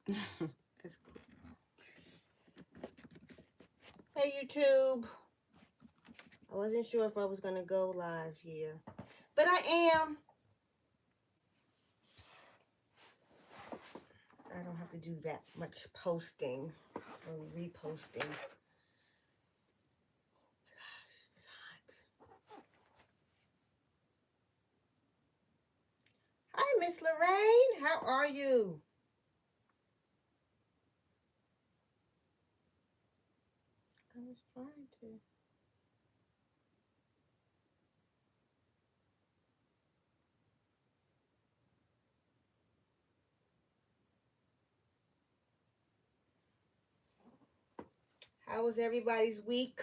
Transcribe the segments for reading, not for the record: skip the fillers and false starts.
That's cool. Hey, YouTube. I wasn't sure if I was going to go live here, but I am. I don't have to do that much posting or reposting. Gosh, it's hot. Hi, Miss Lorraine. How are you? I was trying to. How was everybody's week?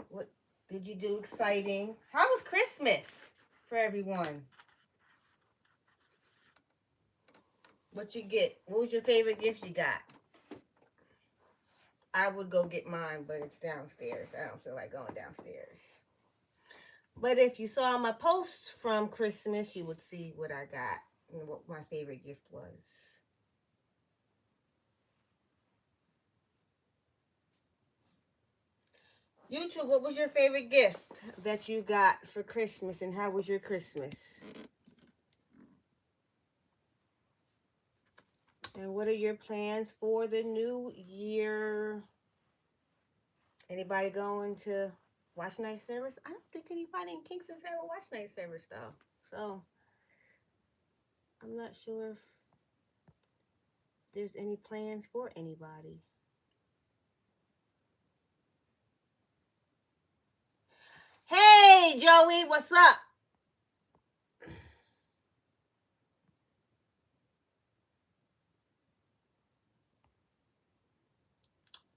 What did you do exciting? How was Christmas for everyone? What you get? What was your favorite gift you got? I would go get mine, but it's downstairs. I don't feel like going downstairs. But if you saw my post from Christmas, you would see what I got and what my favorite gift was. YouTube, what was your favorite gift that you got for Christmas, and how was your Christmas? And what are your plans for the new year? Anybody going to watch night service? I don't think anybody in Kingston's ever watched night service though. So I'm not sure if there's any plans for anybody. Hey Joey, what's up?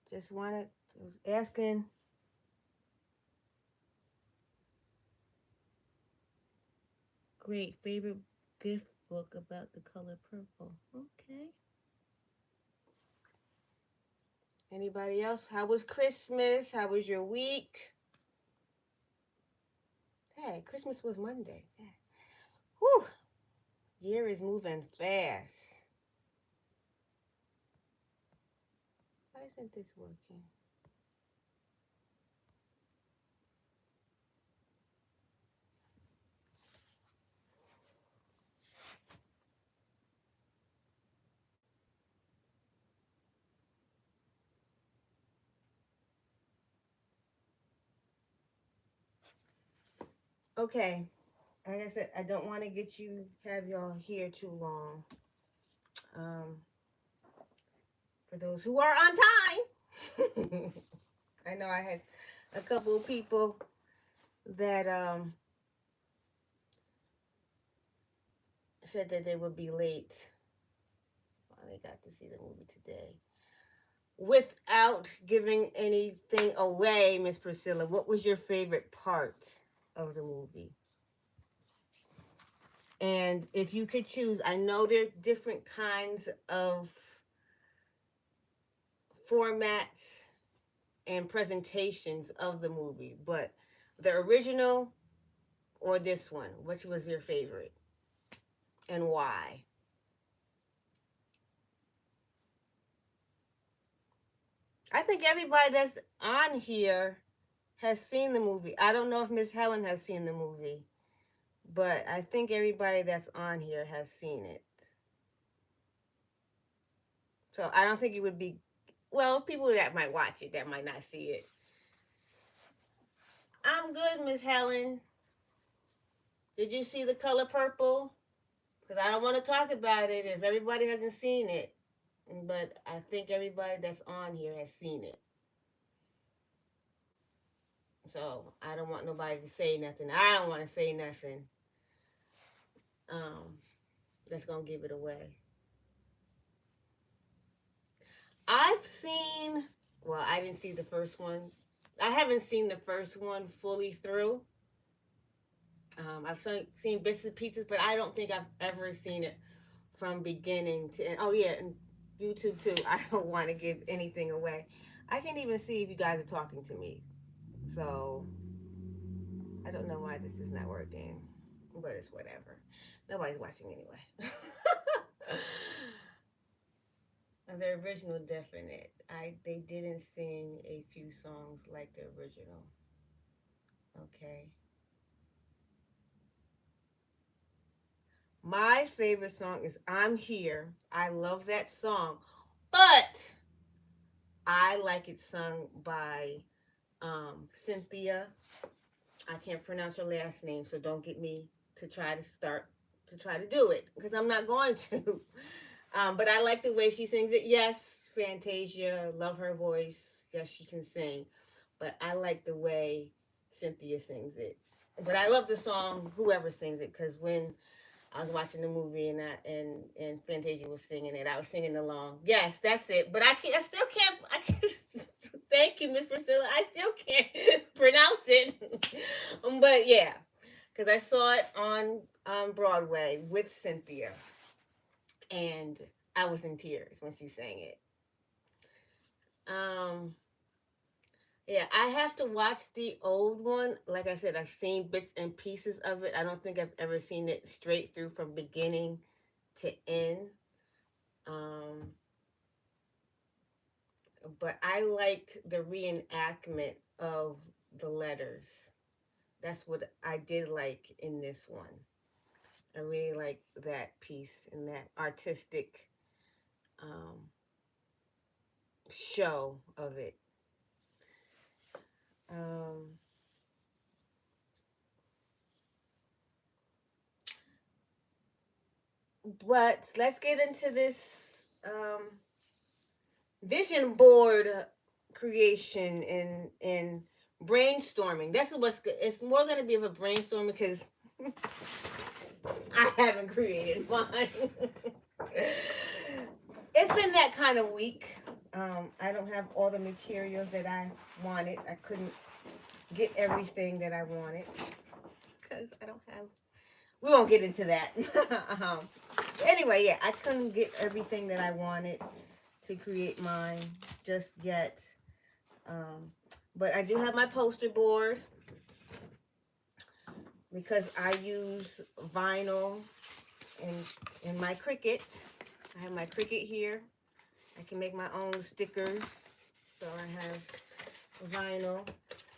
Just wanted, was asking. Great favorite gift book about the color purple. Okay. Anybody else? How was Christmas? How was your week? Hey, Christmas was Monday. Yeah. Whew. Year is moving fast. Why isn't this working? Okay. Like I said, I don't want to have y'all here too long. Um, for those who are on time. I know I had a couple of people that said that they would be late. Well, they got to see the movie today. Without giving anything away, Miss Priscilla, what was your favorite part of the movie? And if you could choose, I know there are different kinds of formats and presentations of the movie, but the original or this one, which was your favorite and why? I think everybody that's on here has seen the movie. I don't know if Miss Helen has seen the movie, but I think everybody that's on here has seen it. So I don't think it would be, well, people that might watch it that might not see it. I'm good, Miss Helen. Did you see the color purple? Because I don't want to talk about it if everybody hasn't seen it. But I think everybody that's on here has seen it. So I don't want nobody to say nothing. I don't want to say nothing. Um, that's gonna give it away. I've seen. Well, I didn't see the first one. I haven't seen the first one fully through. I've seen bits and pieces, but I don't think I've ever seen it from beginning to end. Oh yeah, and YouTube too. I don't want to give anything away. I can't even see if you guys are talking to me. So I don't know why this is not working, but it's whatever. Nobody's watching anyway. The original, definite. They didn't sing a few songs like the original. Okay. My favorite song is "I'm Here." I love that song, but I like it sung by Cynthia. I can't pronounce her last name, so don't get me to try to do it because I'm not going to. But I like the way she sings it. Yes, Fantasia, love her voice. Yes, she can sing, but I like the way Cynthia sings it. But I love the song, whoever sings it, because when I was watching the movie and Fantasia was singing it, I was singing along. Yes, that's it. But I can't. I still can't. I can't. Thank you, Miss Priscilla. I still can't pronounce it. But yeah, because I saw it on Broadway with Cynthia, and I was in tears when she sang it. Um, yeah, I have to watch the old one. Like I said, I've seen bits and pieces of it. I don't think I've ever seen it straight through from beginning to end. Um, but I liked the reenactment of the letters. That's what I did like in this one. I really like that piece and that artistic um, show of it. Um, but let's get into this vision board creation and brainstorming. That's what's good. It's more going to be of a brainstorming because I haven't created mine. It's been that kind of week. I don't have all the materials that I wanted. I couldn't get everything that I wanted because I don't have. We won't get into that. um, anyway, yeah, I couldn't get everything that I wanted to create mine just yet. Um, but I do have my poster board because I use vinyl in my Cricut. I have my Cricut here. I can make my own stickers. So I have vinyl,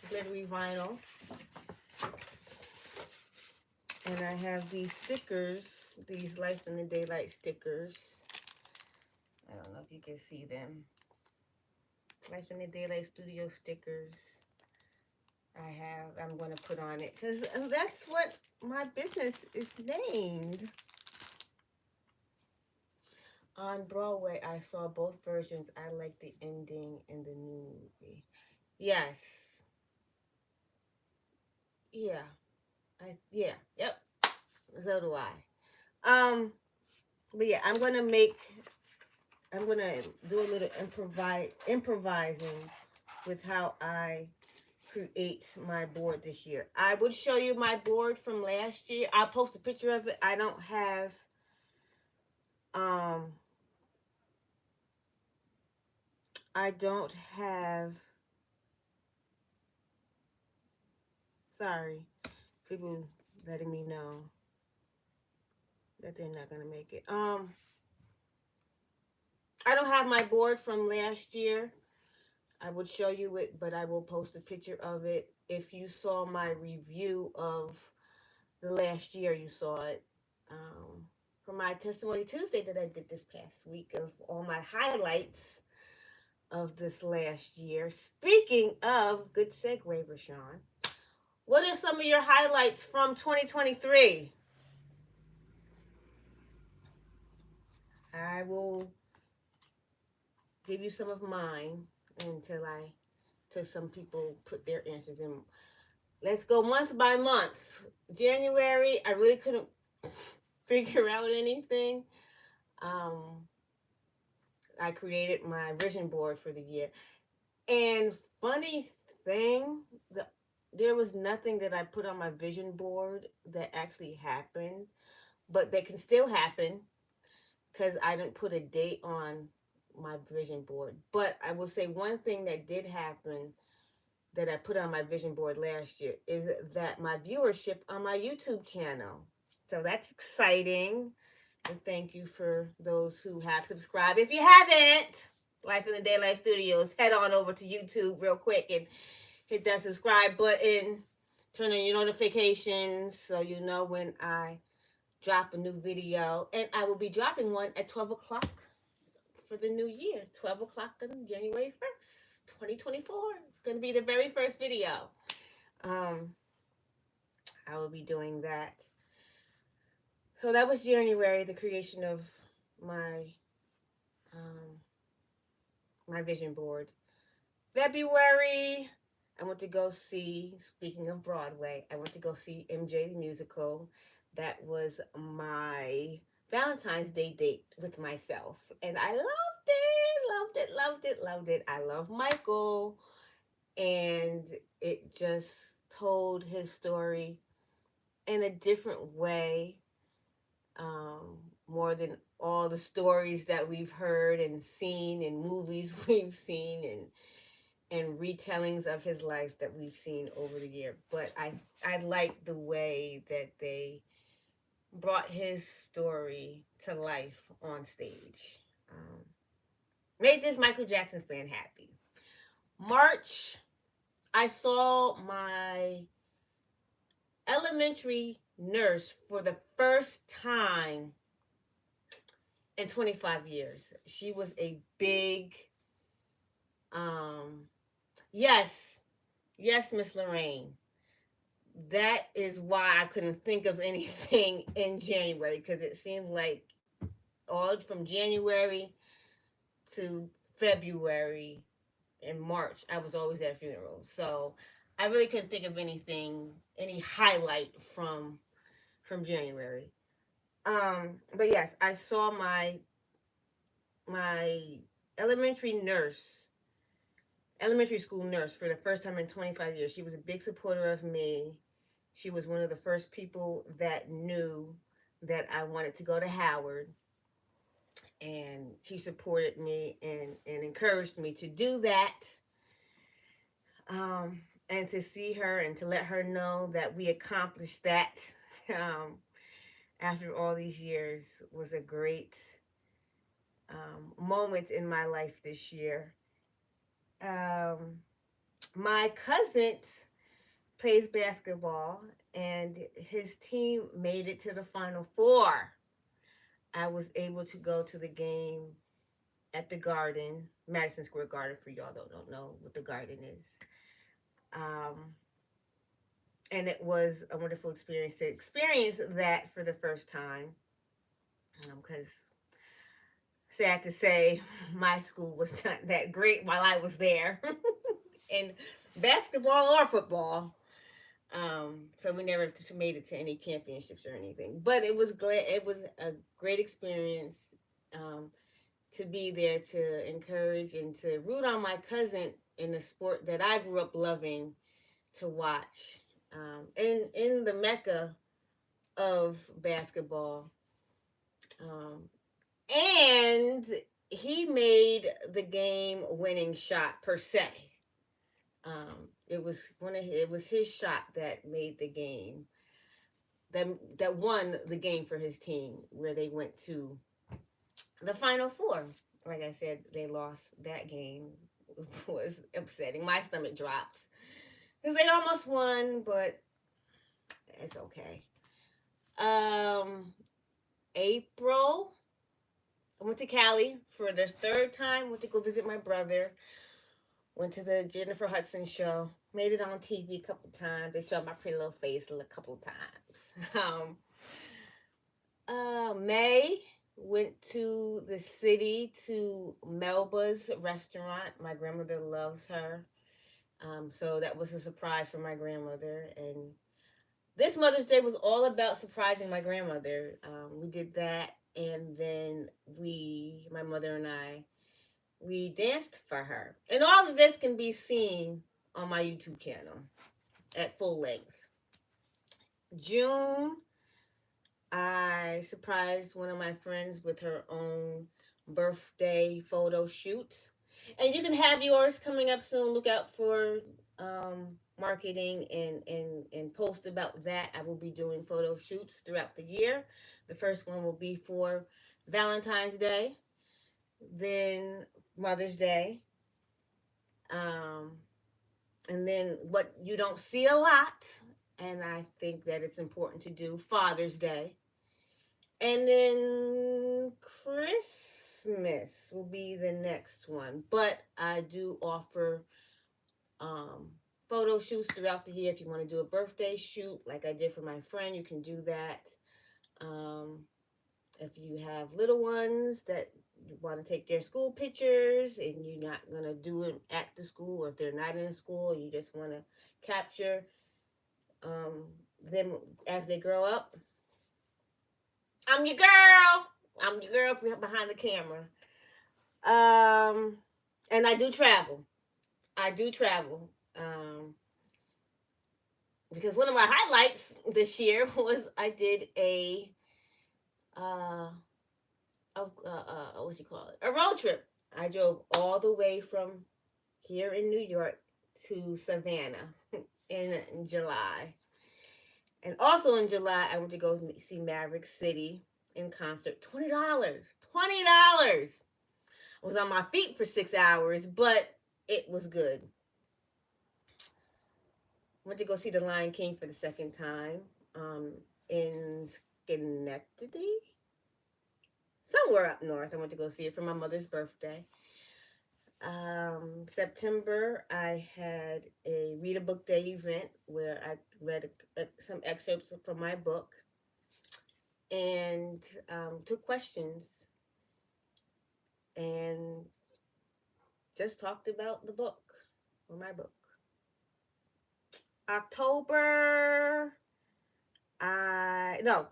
glittery vinyl. And I have these stickers, these Life in the Daylight stickers. I don't know if you can see them. Life in the Daylight Studio stickers. I'm going to put on it because that's what my business is named. On Broadway, I saw both versions. I like the ending in the new movie. Yes. Yeah. Yeah. Yep. So do I. But yeah, I'm gonna do a little improvising with how I create my board this year. I would show you my board from last year. I'll post a picture of it. Um I don't have sorry, people letting me know that they're not gonna make it. I don't have my board from last year. I would show you it, but I will post a picture of it. If you saw my review of the last year, you saw it. For my Testimony Tuesday that I did this past week of all my highlights of this last year. Speaking of, good segue, Rashawn. What are some of your highlights from 2023? I will give you some of mine till some people put their answers in. Let's go month by month. January, I really couldn't figure out anything. Um, I created my vision board for the year. And funny thing, there was nothing that I put on my vision board that actually happened, but they can still happen because I didn't put a date on my vision board. But I will say one thing that did happen that I put on my vision board last year is that my viewership on my YouTube channel. So that's exciting. And thank you for those who have subscribed. If you haven't, Life in the Daylight Studios, head on over to YouTube real quick and hit that subscribe button. Turn on your notifications so you know when I drop a new video. And I will be dropping one at 12 o'clock for the new year. 12 o'clock on January 1st, 2024. It's going to be the very first video. I will be doing that. So that was January, the creation of my um, my vision board. February, I went to go see, speaking of Broadway, I went to go see MJ the Musical. That was my Valentine's Day date with myself. And I loved it, loved it, loved it, loved it. I love Michael. And it just told his story in a different way, more than all the stories that we've heard and seen in movies we've seen and retellings of his life that we've seen over the year. But I like the way that they brought his story to life on stage. Made this Michael Jackson fan happy. March, I saw my elementary nurse for the first time in 25 years. She was a big, yes, Miss Lorraine. That is why I couldn't think of anything in January, because it seemed like all from January to February and March, I was always at funerals. So I really couldn't think of anything, any highlight from January. But yes, I saw my elementary nurse, elementary school nurse, for the first time in 25 years. She was a big supporter of me. She was one of the first people that knew that I wanted to go to Howard. And she supported me and encouraged me to do that. And to see her and to let her know that we accomplished that after all these years was a great moment in my life this year. My cousin plays basketball, and his team made it to the Final Four. I was able to go to the game at the Garden, Madison Square Garden, for y'all that don't know what the Garden is. And it was a wonderful experience to experience that for the first time. Because, sad to say, my school was not that great while I was there in basketball or football. So we never made it to any championships or anything. But it was a great experience to be there to encourage and to root on my cousin in a sport that I grew up loving to watch. In the mecca of basketball. And he made the game winning shot per se. It was his shot that made the game, that won the game for his team, where they went to the Final Four. Like I said, they lost that game. It was upsetting. My stomach dropped because they almost won, but it's okay. April, I went to Cali for the third time. Went to go visit my brother. Went to the Jennifer Hudson show. Made it on TV a couple times. They showed my pretty little face a couple times. May, went to the city to Melba's restaurant. My grandmother loves her. So that was a surprise for my grandmother. And this Mother's Day was all about surprising my grandmother. We did that, and then my mother and I, we danced for her. And all of this can be seen on my YouTube channel at full length. June, I surprised one of my friends with her own birthday photo shoot. And you can have yours coming up soon. Look out for marketing and post about that. I will be doing photo shoots throughout the year. The first one will be for Valentine's Day, then Mother's Day, um, and then what you don't see a lot, and I think that it's important to do, Father's Day. And then Christmas will be the next one. But I do offer um, photo shoots throughout the year. If you want to do a birthday shoot, like I did for my friend, you can do that. Um, if you have little ones that you want to take their school pictures and you're not going to do it at the school, or if they're not in school, you just want to capture um, them as they grow up. I'm your girl. I'm your girl behind the camera. And I do travel. I do travel. Because one of my highlights this year was I did uh, what you call it? A road trip. I drove all the way from here in New York to Savannah in July. And also in July, I went to go see Maverick City in concert. $20. $20. I was on my feet for 6 hours, but it was good. Went to go see The Lion King for the second time in Schenectady, somewhere up north. I went to go see it for my mother's birthday. September, I had a read a book day event where I read some excerpts from my book and took questions and just talked about the book, or my book. October, no,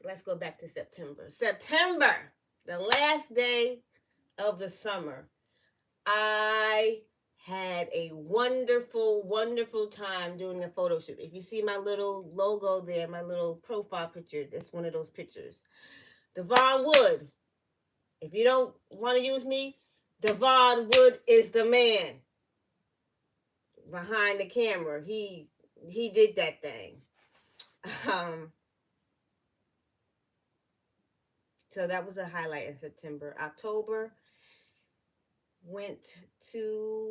let's go back to September. September, the last day of the summer, I had a wonderful, wonderful time doing a photo shoot. If you see my little logo there, my little profile picture, that's one of those pictures. Devon Wood. If you don't want to use me, Devon Wood is the man behind the camera. He did that thing. So that was a highlight in September. October, went to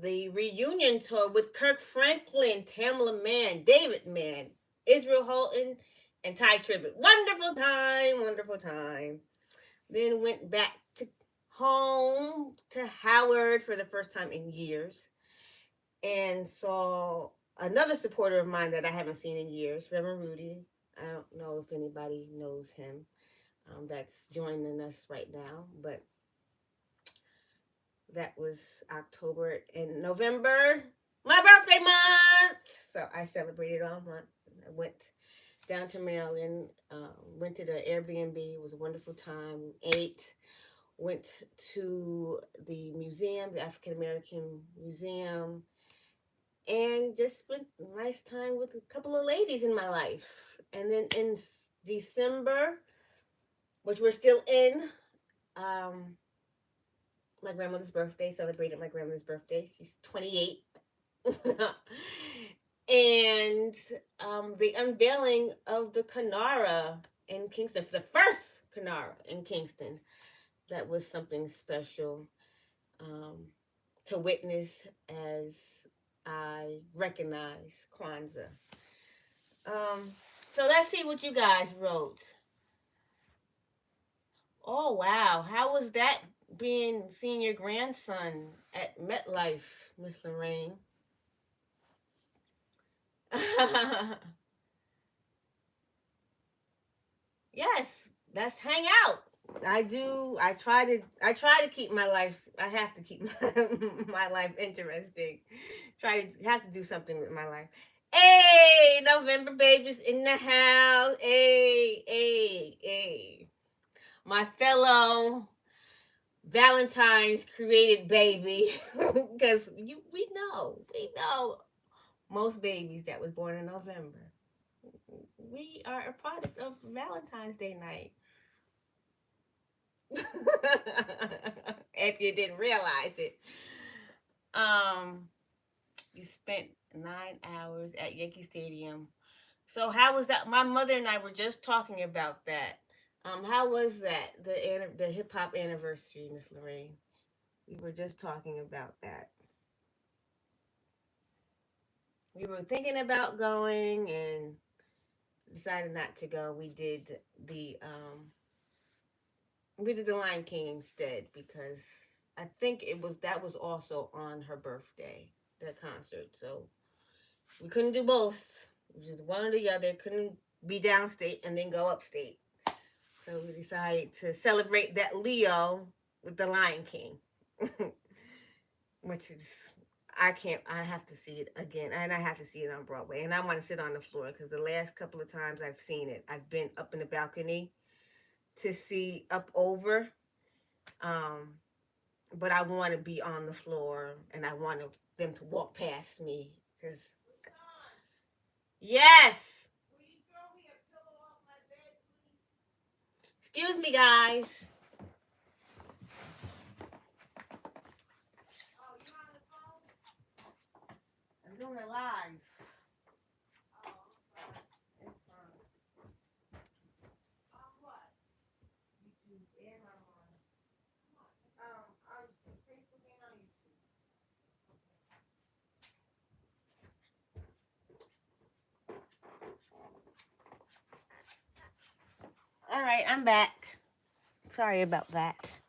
the reunion tour with Kirk Franklin, Tamla Mann, David Mann, Israel Houghton, and Ty Tribbett. Wonderful time, wonderful time. Then went back to home to Howard for the first time in years and saw another supporter of mine that I haven't seen in years, Reverend Rudy. I don't know if anybody knows him that's joining us right now, but that was October. And November, my birthday month, so I celebrated all month. I went down to Maryland, rented an Airbnb. It was a wonderful time. Ate, went to the museum, the African American Museum, and just spent a nice time with a couple of ladies in my life. And then in December, which we're still in, my grandmother's birthday, celebrated my grandmother's birthday. She's 28. And the unveiling of the Canara in Kingston, the first Canara in Kingston. That was something special to witness as I recognize Kwanzaa. So let's see what you guys wrote. Oh wow, how was that seeing your grandson at MetLife, Miss Lorraine? Yes, let's hang out. I try to keep my life. I have to keep my life interesting. Have to do something with my life. Hey, November babies in the house. Hey. My fellow Valentine's created baby, because we know most babies that was born in November. We are a product of Valentine's Day night. If you didn't realize it. You spent 9 hours at Yankee Stadium. So how was that? My mother and I were just talking about that. How was that the hip hop anniversary, Miss Lorraine? We were just talking about that. We were thinking about going and decided not to go. The we did the Lion King instead because I think it was that was also on her birthday, that concert. So we couldn't do both. It was just one or the other. Couldn't be downstate and then go upstate. So we decided to celebrate that Leo with the Lion King, which is I can't. I have to see it again, and I have to see it on Broadway. And I want to sit on the floor because the last couple of times I've seen it, I've been up in the balcony to see up over. Um, but I want to be on the floor, and I want them to walk past me because yes. Excuse me, guys. I'm doing it live. All right, I'm back. Sorry about that.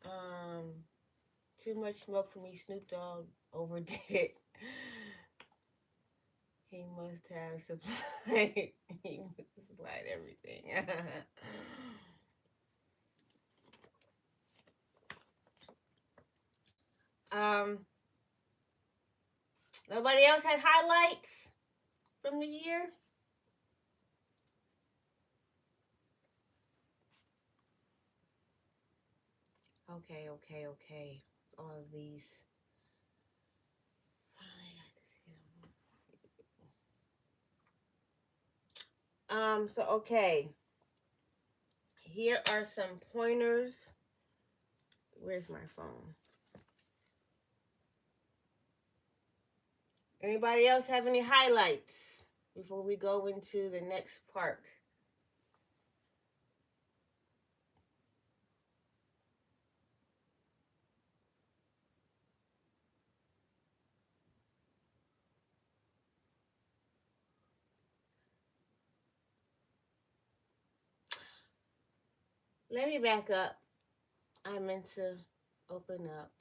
Um, Too much smoke for me. Snoop Dogg overdid it. He must have supplied. He must have supplied everything. um, Nobody else had highlights from the year. Okay. All of these. So okay. Here are some pointers. Where's my phone? Anybody else have any highlights before we go into the next part? Let me back up. I meant to open up.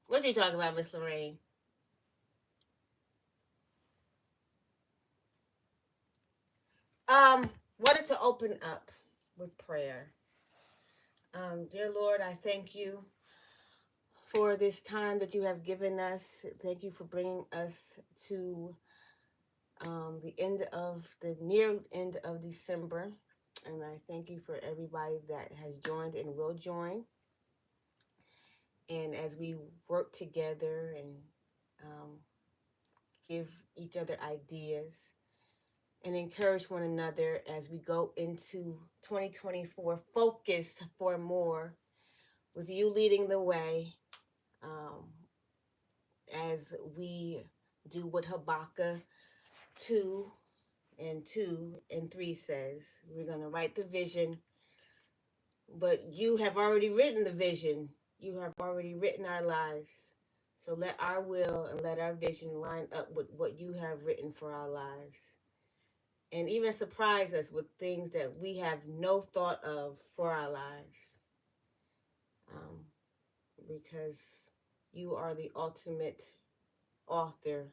What you talking about, Miss Lorraine? Wanted to open up with prayer. Dear Lord, I thank you for this time that you have given us. Thank you for bringing us to the end of the near end of December. And I thank you for everybody that has joined and will join. And as we work together and um, give each other ideas and encourage one another as we go into 2024 focused for more with you leading the way, um, as we do what Habakkuk 2 and 2 and 3 says. We're going to write the vision, but you have already written the vision. You have already written our lives. So let our will and let our vision line up with what you have written for our lives. And even surprise us with things that we have no thought of for our lives. Um, because you are the ultimate author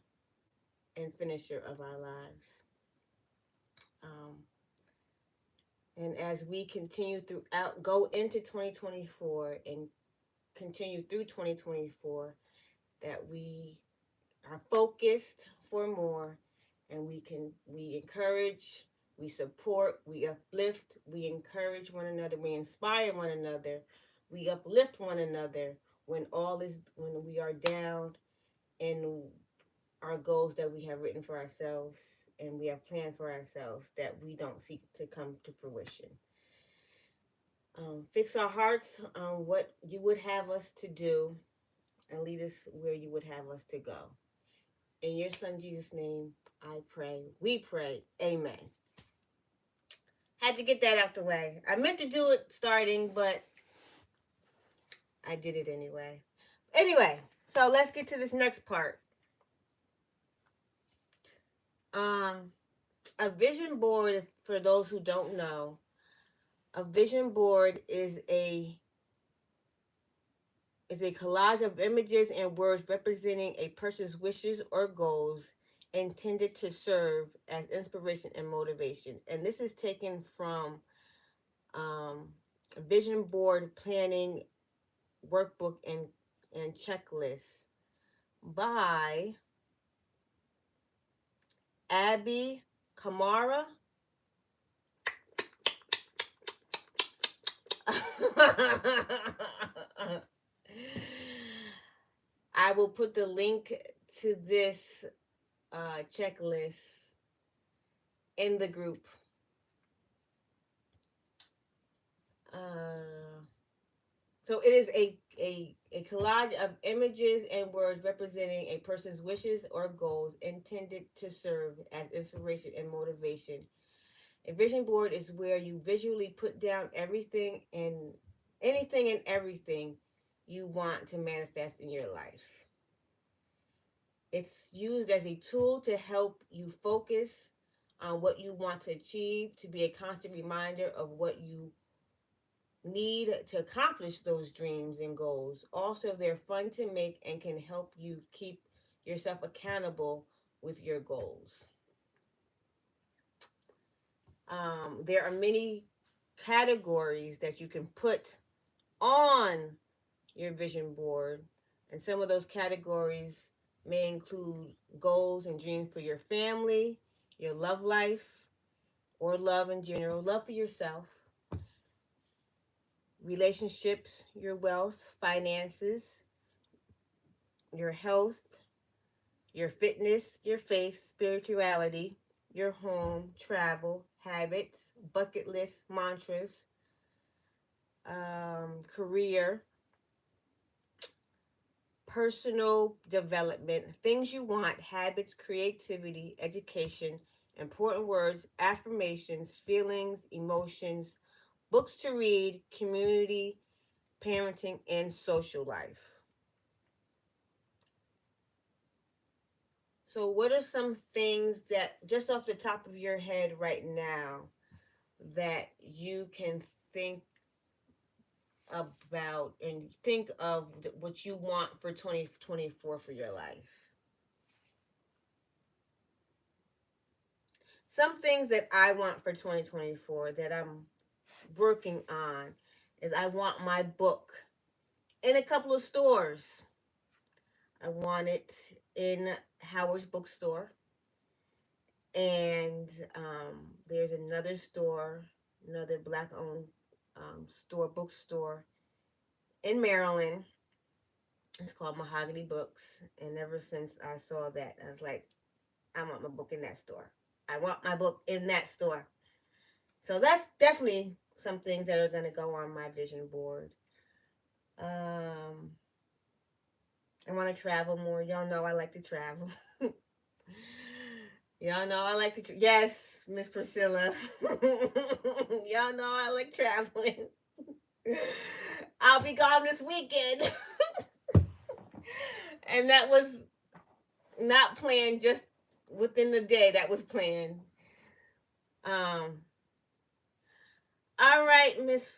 and finisher of our lives. Um, and as we continue throughout, go into 2024 and continue through 2024, that we are focused for more, and we encourage, we support, we uplift, we encourage one another, we inspire one another, we uplift one another when we are down, in our goals that we have written for ourselves and we have planned for ourselves that we don't see to come to fruition. Fix our hearts on what you would have us to do and lead us where you would have us to go. In your son Jesus' name, I pray. We pray. Amen. Had to get that out the way. I meant to do it starting, but I did it anyway. Anyway, so let's get to this next part. A vision board, for those who don't know, a vision board is a collage of images and words representing a person's wishes or goals intended to serve as inspiration and motivation. And this is taken from vision board planning workbook and checklist by Abby Kamara. I will put the link to this checklist in the group. So it is a collage of images and words representing a person's wishes or goals intended to serve as inspiration and motivation. A vision board is where you visually put down anything and everything you want to manifest in your life. It's used as a tool to help you focus on what you want to achieve, to be a constant reminder of what you need to accomplish those dreams and goals. Also, they're fun to make and can help you keep yourself accountable with your goals. There are many categories that you can put on your vision board, and some of those categories may include goals and dreams for your family, your love life, or love in general, love for yourself, relationships, your wealth, finances, your health, your fitness, your faith, spirituality, your home, travel, habits, bucket list, mantras, career, personal development, things you want, habits, creativity, education, important words, affirmations, feelings, emotions, books to read, community, parenting, and social life. So, what are some things that, just off the top of your head right now, that you can think about and think of what you want for 2024 for your life? Some things that I want for 2024 that I'm working on is I want my book in a couple of stores. I want it in Howard's bookstore. And there's another store, another black-owned bookstore in Maryland. It's called Mahogany Books. And ever since I saw that, I was like, I want my book in that store. I want my book in that store. So that's definitely some things that are going to go on my vision board. I want to travel more. Y'all know I like to travel. Y'all know I like to. Yes, Miss Priscilla. Y'all know I like traveling. I'll be gone this weekend. And that was not planned just within the day. That was planned. All right, Miss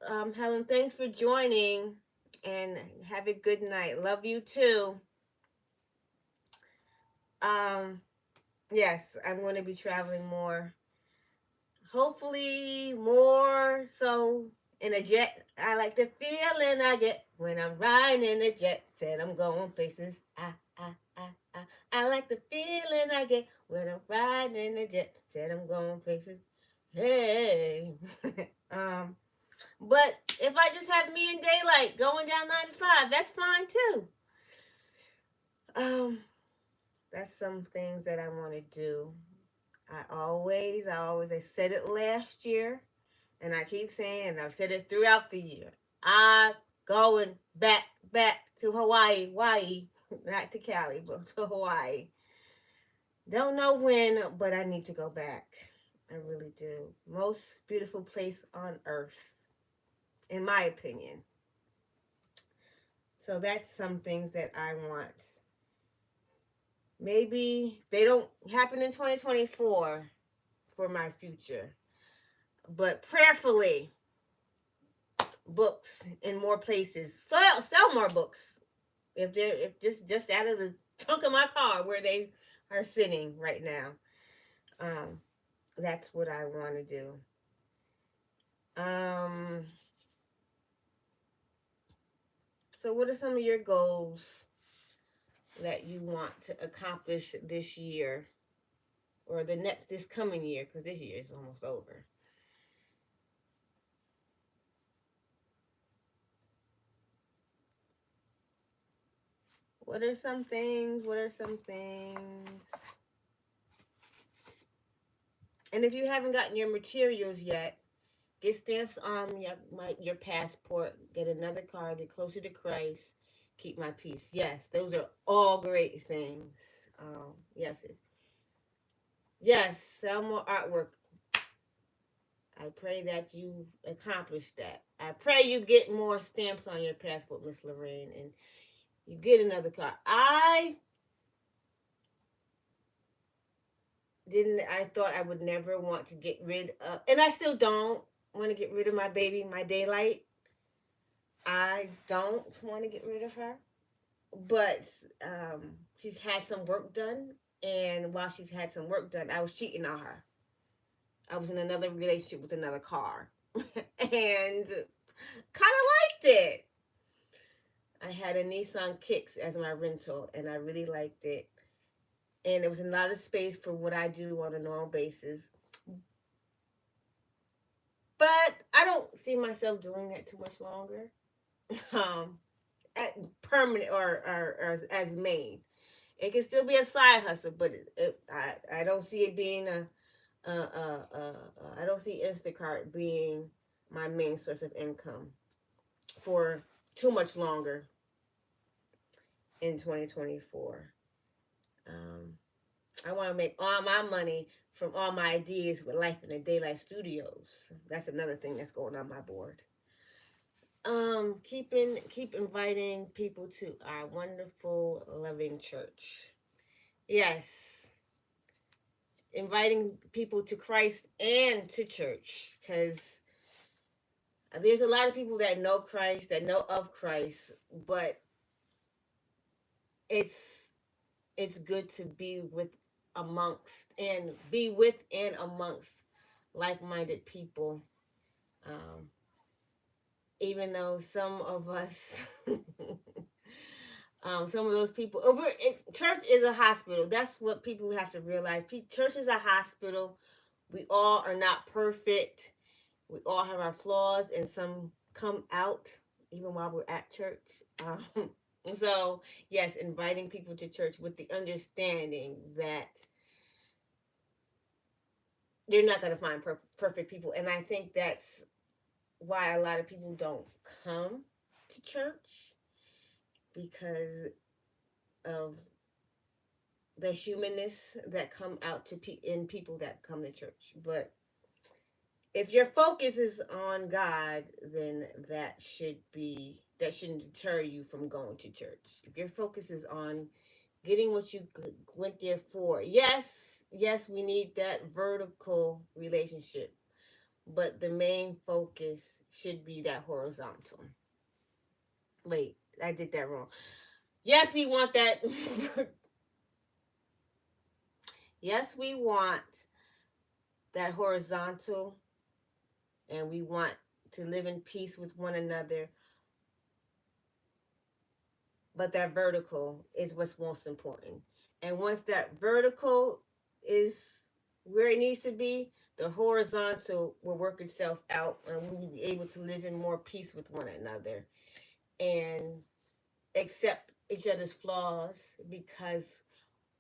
Helen, thanks for joining. And have a good night. Love you too. Yes, I'm going to be traveling more. Hopefully more so in a jet. I like the feeling I get when I'm riding in a jet. Said I'm going places. I like the feeling I get when I'm riding in a jet. Said I'm going places. Hey. But if I just have me and Daylight going down 95, that's fine too. Um, that's some things that I want to do. I said it last year, and I keep saying, and I've said it throughout the year. I'm going back to Hawaii, not to Cali, but to Hawaii. Don't know when, but I need to go back. I really do. Most beautiful place on earth, in my opinion. So that's some things that I want. Maybe they don't happen in 2024 for my future, but prayerfully, books in more places. Sell more books. If just out of the trunk of my car where they are sitting right now. Um, that's what I want to do. Um, so what are some of your goals that you want to accomplish this year or this coming year? Because this year is almost over. What are some things? What are some things? And if you haven't gotten your materials yet, get stamps on your passport. Get another card. Get closer to Christ. Keep my peace. Yes, those are all great things. Yes, yes. Sell more artwork. I pray that you accomplish that. I pray you get more stamps on your passport, Miss Lorraine, and you get another card. I thought I would never want to get rid of, and I still don't want to get rid of my baby, my daylight. I don't want to get rid of her, but she's had some work done, and while she's had some work done, I was cheating on her. I was in another relationship with another car, and kind of liked it. I had a Nissan Kicks as my rental, and I really liked it. And it was a lot of space for what I do on a normal basis. But I don't see myself doing that too much longer. Um, Permanent or as main. It can still be a side hustle, but I don't see it being I don't see Instacart being my main source of income for too much longer in 2024. Um, I want to make all my money from all my ideas with Life in the Daylight Studios. That's another thing that's going on my board. Keep inviting people to our wonderful, loving church. Yes, inviting people to Christ and to church, because there's a lot of people that know Christ, that know of Christ, but it's it's good to be with and amongst like-minded people. Um, Even though some of us, some of those people, church is a hospital. That's what people have to realize. Church is a hospital. We all are not perfect. We all have our flaws, and some come out even while we're at church. Um, so, yes, inviting people to church with the understanding that you're not going to find perfect people. And I think that's why a lot of people don't come to church, because of the humanness that come out in people that come to church. But if your focus is on God, then that shouldn't deter you from going to church. If your focus is on getting what you went there for, yes, we need that vertical relationship, but the main focus should be that horizontal. Wait, I did that wrong. Yes, we want that. Yes, we want that horizontal, and we want to live in peace with one another. But that vertical is what's most important. And once that vertical is where it needs to be, the horizontal will work itself out, and we'll be able to live in more peace with one another and accept each other's flaws, because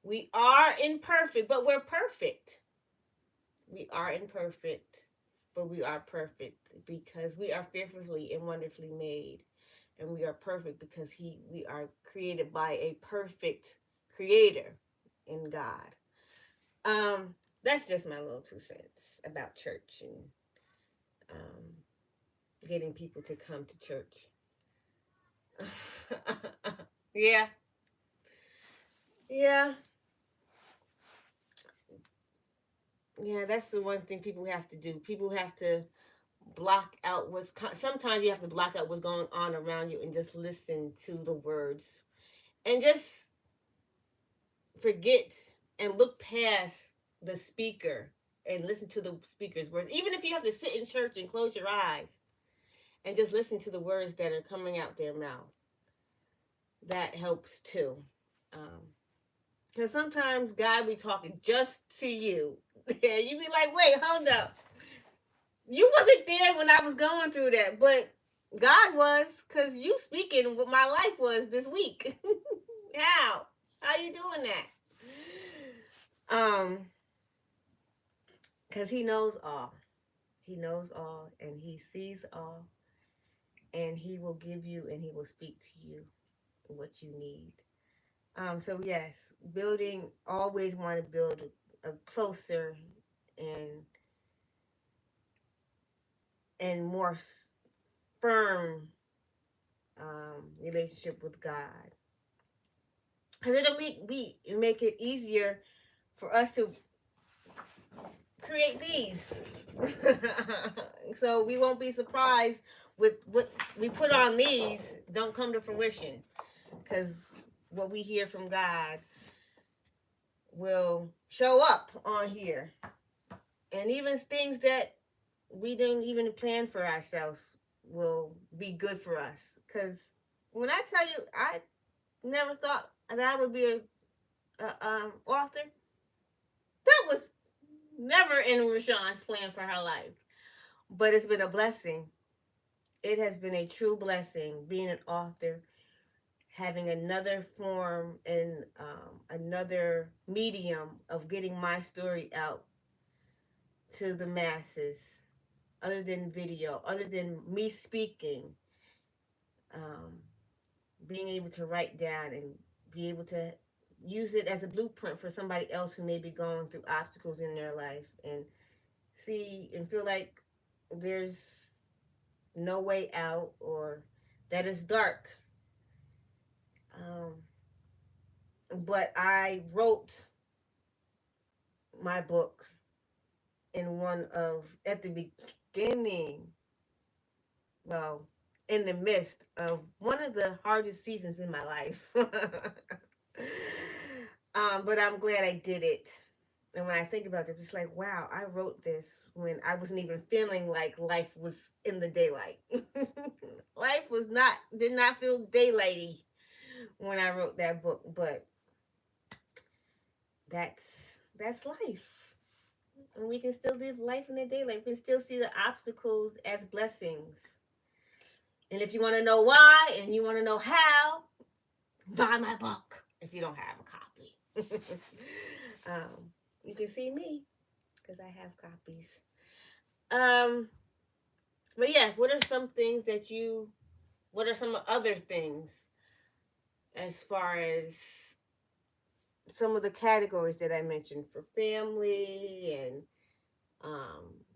we are imperfect, but we're perfect. We are imperfect, but we are perfect because we are fearfully and wonderfully made. And we are perfect because we are created by a perfect creator in God. That's just my little 2 cents about church and um, getting people to come to church. Yeah, yeah, yeah. That's the one thing people have to do. People have to block out sometimes you have to block out what's going on around you and just listen to the words and just forget and look past the speaker and listen to the speaker's words. Even if you have to sit in church and close your eyes and just listen to the words that are coming out their mouth, that helps too. Because sometimes God be talking just to you. And you be like, wait, hold up. You wasn't there when I was going through that, but God was, because you speaking what my life was this week. How? How you doing that? Because he knows all. He knows all, and he sees all, and he will give you and he will speak to you what you need. So yes, building, always want to build a closer and more firm relationship with God, because it'll make it easier for us to create these. So we won't be surprised with what we put on these don't come to fruition, because what we hear from God will show up on here, and even things that we didn't even plan for ourselves will be good for us. Because when I tell you, I never thought that I would be a author. That was never in Rashawn's plan for her life. But it's been a blessing. It has been a true blessing being an author, having another form and another medium of getting my story out to the masses, other than video, other than me speaking, um, being able to write down and be able to use it as a blueprint for somebody else who may be going through obstacles in their life and see and feel like there's no way out or that it's dark. Um, but I wrote my book in one of, at the beginning, well, in the midst of one of the hardest seasons in my life. But I'm glad I did it. And when I think about it, it's like, wow, I wrote this when I wasn't even feeling like life was in the daylight. Life was not, did not feel daylighty when I wrote that book, but that's life. And we can still live life in the daylight. We can still see the obstacles as blessings. And if you want to know why and you want to know how, buy my book if you don't have a copy. You can see me because I have copies. But yeah, what are some things that what are some other things as far as some of the categories that I mentioned for family and,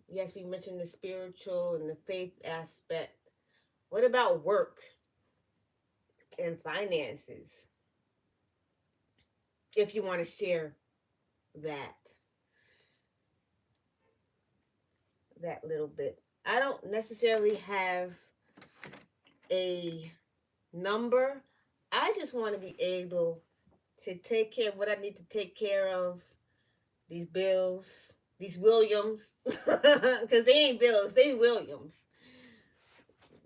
yes, we mentioned the spiritual and the faith aspect. What about work and finances? If you want to share that, that little bit. I don't necessarily have a number. I just want to be able to take care of what I need to take care of, these bills, these Williams, because they ain't bills, they Williams.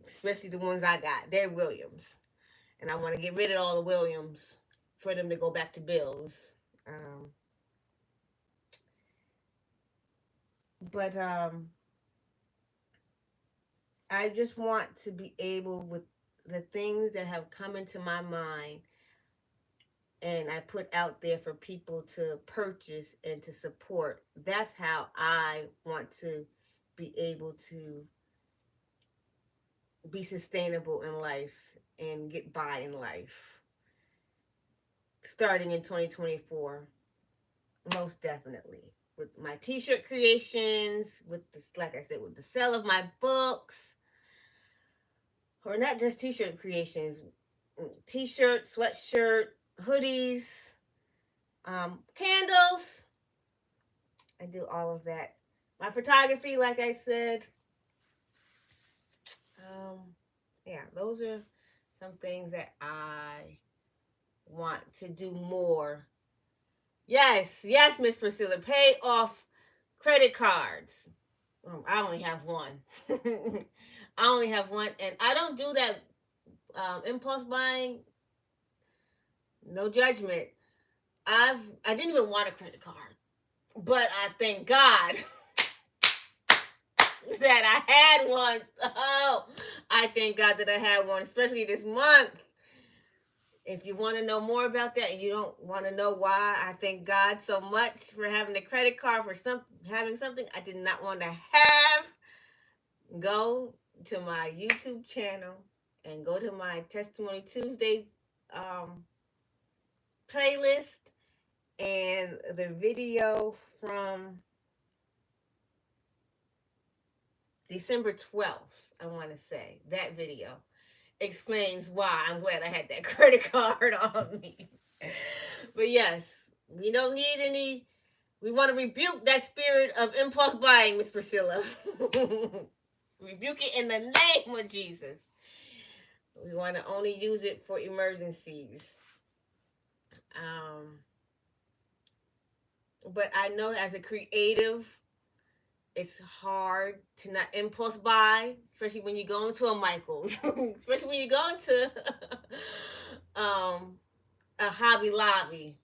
Especially the ones I got, they're Williams. And I want to get rid of all the Williams for them to go back to bills. But I just want to be able, with the things that have come into my mind, and I put out there for people to purchase and to support. That's how I want to be able to be sustainable in life and get by in life. Starting in 2024, most definitely. With my t-shirt creations, with the, like I said, with the sale of my books, or not just t-shirt creations, t-shirt, sweatshirt, hoodies, candles. I do all of that. My photography, like I said, um, yeah, those are some things that I want to do more. Yes, yes, Miss Priscilla, pay off credit cards. I only have one. I only have one, and I don't do that impulse buying. No judgment. I didn't even want a credit card, but I thank God that I had one. Oh, I thank God that I had one, especially this month. If you want to know more about that and you don't want to know why, I thank God so much for having a credit card for having something I did not want to have. Go to my YouTube channel and go to my Testimony Tuesday um, playlist, and the video from December 12th, I want to say, that video explains why I'm glad I had that credit card on me. But yes, we don't need any. We want to rebuke that spirit of impulse buying, Miss Priscilla. Rebuke it in the name of Jesus. We want to only use it for emergencies. Um, but I know as a creative, it's hard to not impulse buy, especially when you go into a Michael's, especially when you go into a Hobby Lobby.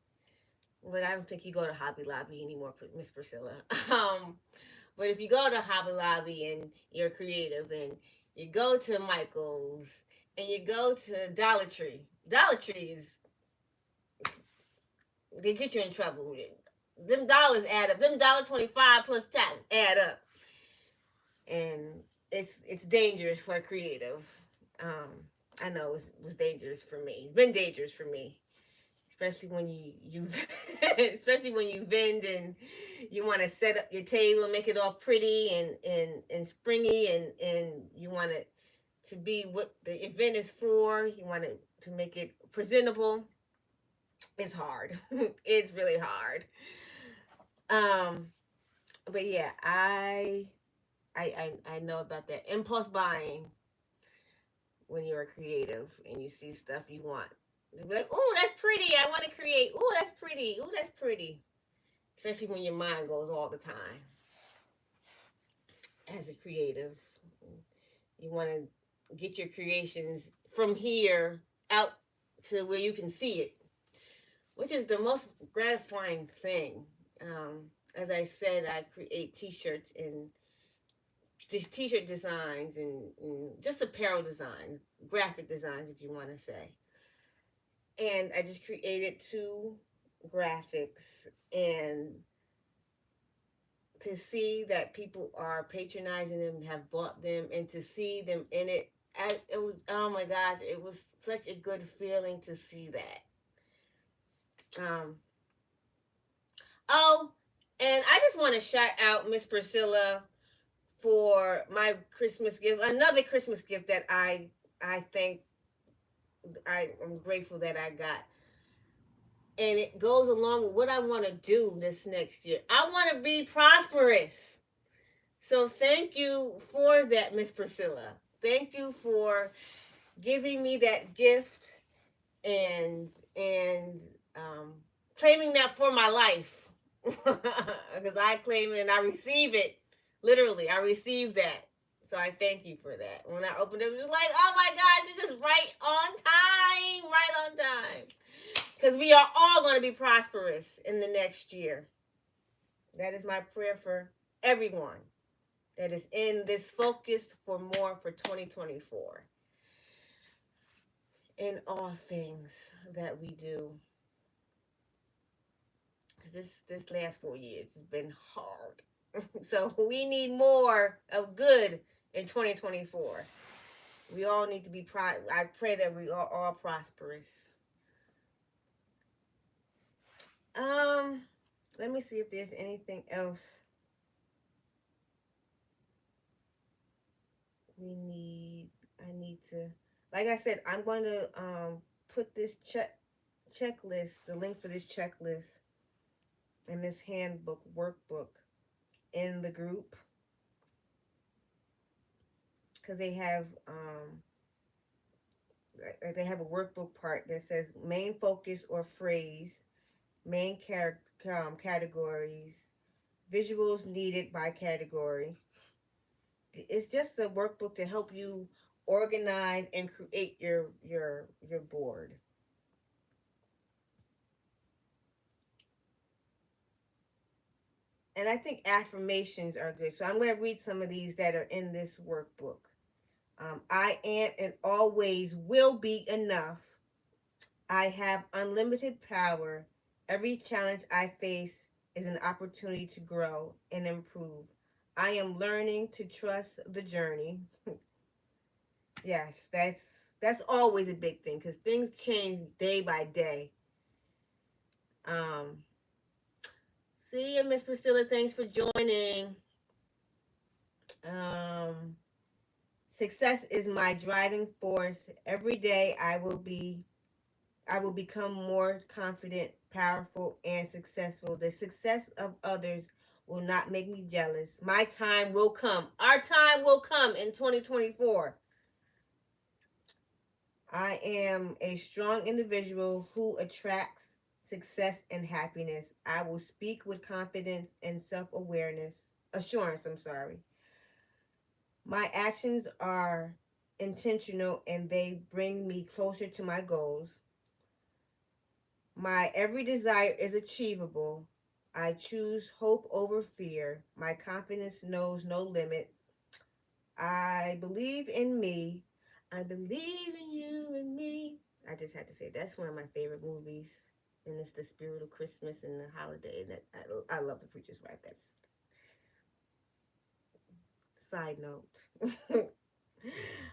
But I don't think you go to Hobby Lobby anymore, Miss Priscilla. But if you go to Hobby Lobby and you're creative, and you go to Michael's and you go to Dollar Tree, Dollar Tree is, they get you in trouble. Them dollars add up. Them $1.25 plus tax add up, and it's dangerous for a creative. I know it was dangerous for me. It's been dangerous for me, especially when you especially when you vend and you want to set up your table and make it all pretty and springy, and you want it to be what the event is for. You want it to make it presentable. It's hard. It's really hard. Um, but yeah, I know about that impulse buying when you're a creative and you see stuff you want. You'll be like, "Oh, that's pretty. I want to create. Oh, that's pretty. Oh, that's pretty." Especially when your mind goes all the time. As a creative, you want to get your creations from here out to where you can see it, which is the most gratifying thing. As I said, I create T-shirts and T-shirt designs and just apparel designs, graphic designs, if you want to say. And I just created 2 graphics, and to see that people are patronizing them, have bought them, and to see them in it, it was, oh my gosh, it was such a good feeling to see that. Oh, and I just want to shout out Miss Priscilla for my Christmas gift, another Christmas gift that I think I'm grateful that I got. And it goes along with what I want to do this next year. I want to be prosperous. So thank you for that, Miss Priscilla. Thank you for giving me that gift and claiming that for my life. Because I claim it and I receive it. Literally, I receive that. So I thank you for that. When I opened it, it was like, oh my God, you're just right on time. Right on time. Because we are all going to be prosperous in the next year. That is my prayer for everyone that is in this Focused for More for 2024. In all things that we do. this last 4 years has been hard. So we need more of good in 2024. We all need to be I pray that we are all prosperous. Um, Let me see if there's anything else I need to, like I said, I'm going to put this checklist, the link for this checklist and this handbook workbook in the group, because they have a workbook part that says main focus or phrase, main categories, visuals needed by category. It's just a workbook to help you organize and create your board. And I think affirmations are good. So I'm going to read some of these that are in this workbook. I am and always will be enough. I have unlimited power. Every challenge I face is an opportunity to grow and improve. I am learning to trust the journey. Yes, that's always a big thing, because things change day by day. Um, See you, Miss Priscilla. Thanks for joining. Um, Success is my driving force. Every day I will become more confident, powerful, and successful. The success of others will not make me jealous. My time will come. Our time will come in 2024. I am a strong individual who attracts success and happiness. I will speak with confidence and assurance, I'm sorry. My actions are intentional and they bring me closer to my goals. My every desire is achievable. I choose hope over fear. My confidence knows no limit. I believe in me. I believe in you and me. I just had to say that's one of my favorite movies, and it's the spirit of Christmas and the holiday. And I love The Preacher's Wife. That's side note.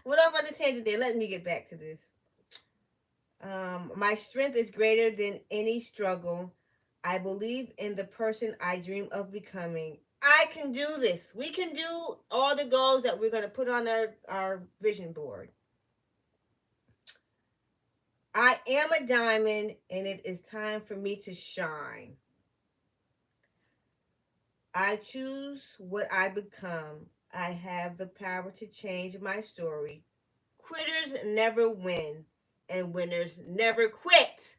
What off on the tangent there? Let me get back to this. My strength is greater than any struggle. I believe in the person I dream of becoming. I can do this. We can do all the goals that we're going to put on our vision board. I am a diamond and it is time for me to shine. I choose what I become. I have the power to change my story. Quitters never win and winners never quit.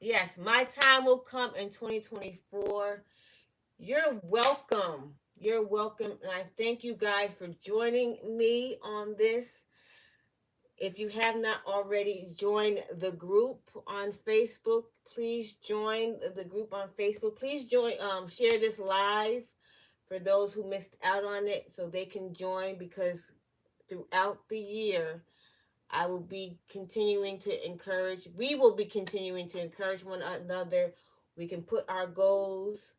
Yes, my time will come in 2024. You're welcome. You're welcome. And I thank you guys for joining me on this. If you have not already joined the group on Facebook, please join the group on Facebook. Please share this live for those who missed out on it so they can join, because throughout the year, we will be continuing to encourage one another. We can put our goals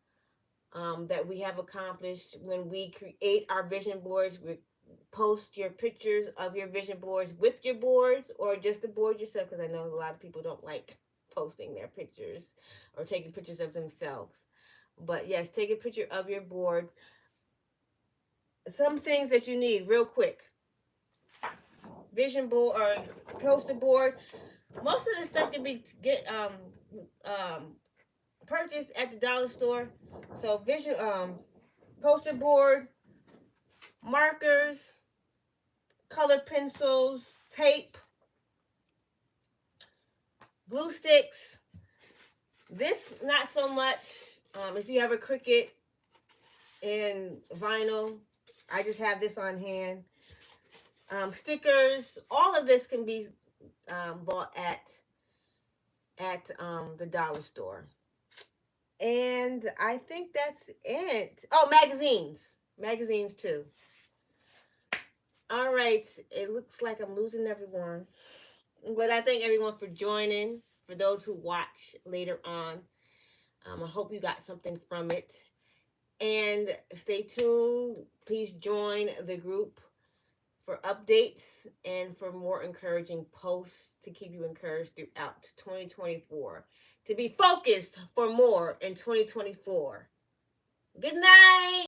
that we have accomplished when we create our vision boards. We post your pictures of your vision boards with your boards, or just the board yourself, because I know a lot of people don't like posting their pictures or taking pictures of themselves. But yes, take a picture of your board. Some things that you need real quick: vision board or poster board. Most of this stuff can be purchased at the dollar store. So poster board, markers, colored pencils, tape, glue sticks. This not so much. If you have a Cricut and vinyl, I just have this on hand. Stickers. All of this can be bought at the dollar store. And I think that's it. Oh, magazines too. All right, it looks like I'm losing everyone, but I thank everyone for joining. for those who watch later on. I hope you got something from it. And stay tuned. Please join the group for updates and for more encouraging posts to keep you encouraged throughout 2024. To be focused for more in 2024. Good night.